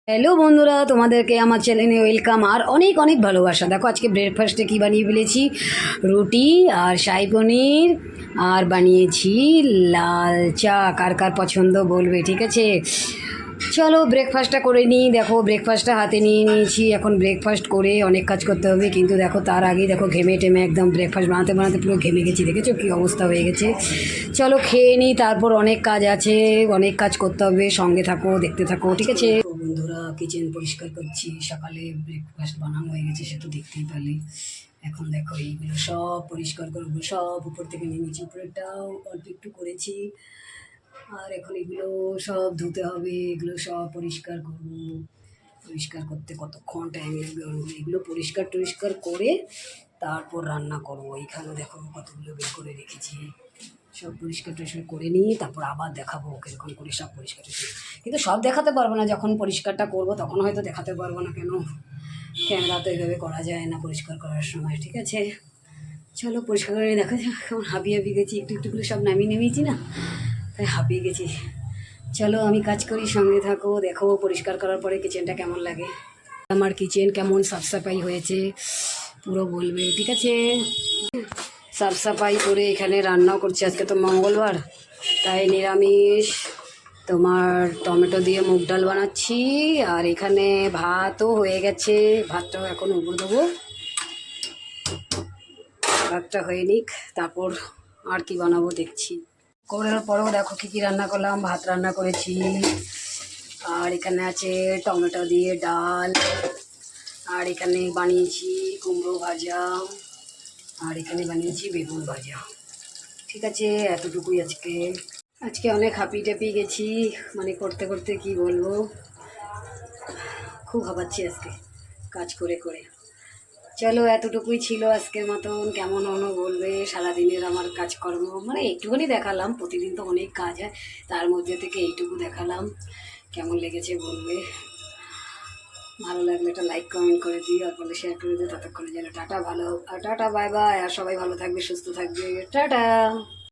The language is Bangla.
হ্যালো বন্ধুরা, তোমাদেরকে আমার চ্যানেলে ওয়েলকাম আর অনেক অনেক ভালোবাসা। দেখো আজকে ব্রেকফাস্টে কী বানিয়ে ফেলেছি, রুটি আর শাহী পনির, আর বানিয়েছি লাল চা। কার কার পছন্দ বলবে, ঠিক আছে? চলো ব্রেকফাস্টটা করে নিই। দেখো ব্রেকফাস্টটা হাতে নিয়ে নিয়েছি। এখন ব্রেকফাস্ট করে অনেক কাজ করতে হবে, কিন্তু দেখো তার আগেই দেখো ঘেমে টেমে একদম ব্রেকফাস্ট বানাতে বানাতে পুরো ঘেমে গেছি। দেখেছো কী অবস্থা হয়ে গেছে? চলো খেয়ে নিই, তারপর অনেক কাজ আছে, অনেক কাজ করতে হবে। সঙ্গে থাকো, দেখতে থাকো, ঠিক আছে? বন্ধুরা, কিচেন পরিষ্কার করছি। সকালে ব্রেকফাস্ট বানানো হয়ে গেছে, সে তো দেখতেই পেলে। এখন দেখো এইগুলো সব পরিষ্কার করবো, সব উপর থেকে নেমেছি, উপরেরটাও অল্প একটু করেছি। আর এখন এগুলো সব ধুতে হবে, এগুলো সব পরিষ্কার করবো। পরিষ্কার করতে কতক্ষণ টাইম লাগবে, এগুলো পরিষ্কার টরিষ্কার করে তারপর রান্না করবো। এইখানে দেখো কতগুলো বের করে রেখেছি, সব পরিষ্কার টরিষ্কার করে নিই, তারপর আবার দেখাবো কীরকম করে সব পরিষ্কার টরিষ্কার। কিন্তু সব দেখাতে পারবো না, যখন পরিষ্কারটা করবো তখন হয়তো দেখাতে পারবো না। কেন, ক্যামেরা তো এইভাবে করা যায় না পরিষ্কার করার সময়, ঠিক আছে? চলো পরিষ্কার করে দেখা যাক। কেমন হাঁপিয়ে গেছি, একটু একটু করে সব নামিয়ে নেমেছি না, তাই হাঁপিয়ে গেছি। চলো আমি কাজ করি, সঙ্গে থাকো, দেখো পরিষ্কার করার পরে কিচেনটা কেমন লাগে, আমার কিচেন কেমন সাফ সাফাই হয়েছে পুরো বলবে, ঠিক আছে? সাফ সাফাই করে এখানে রান্নাও করছি। আজকে তো মঙ্গলবার, তাই নিরামিষ। তোমার টমেটো দিয়ে মুগ ডাল বানাচ্ছি, আর এখানে ভাতও হয়ে গেছে। ভাতটাও এখন উপর দেবো, ভাতটা হয়ে নিক, তারপর আর কি বানাবো দেখছি। করার পরেও দেখো কী কী রান্না করলাম। ভাত রান্না করেছি, আর এখানে আছে টমেটো দিয়ে ডাল, আর এখানে বানিয়েছি কুমড়ো ভাজা, আর এখানে বানিয়েছি বেগুন ভাজা। ঠিক আছে, এতটুকুই আজকে। আজকে অনেক হাঁপি টাপি গেছি, মানে করতে করতে কি বলবো, খুব হাঁপাচ্ছি আজকে কাজ করে করে। চলো এতটুকুই ছিল আজকের মতন। কেমন হলো বলবে সারাদিনের আমার কাজকর্ম, মানে একটুখানি দেখালাম, প্রতিদিন তো অনেক কাজ হয়, তার মধ্যে থেকে এইটুকু দেখালাম। কেমন লেগেছে বলবে, ভালো লাগলে একটা লাইক কমেন্ট করে দিও, আর বলে শেয়ার করে দিও। ততক্ষণে যেন টাটা, ভালো টাটা, বাই বাই। আর সবাই ভালো থাকবে, সুস্থ থাকবে, টাটা।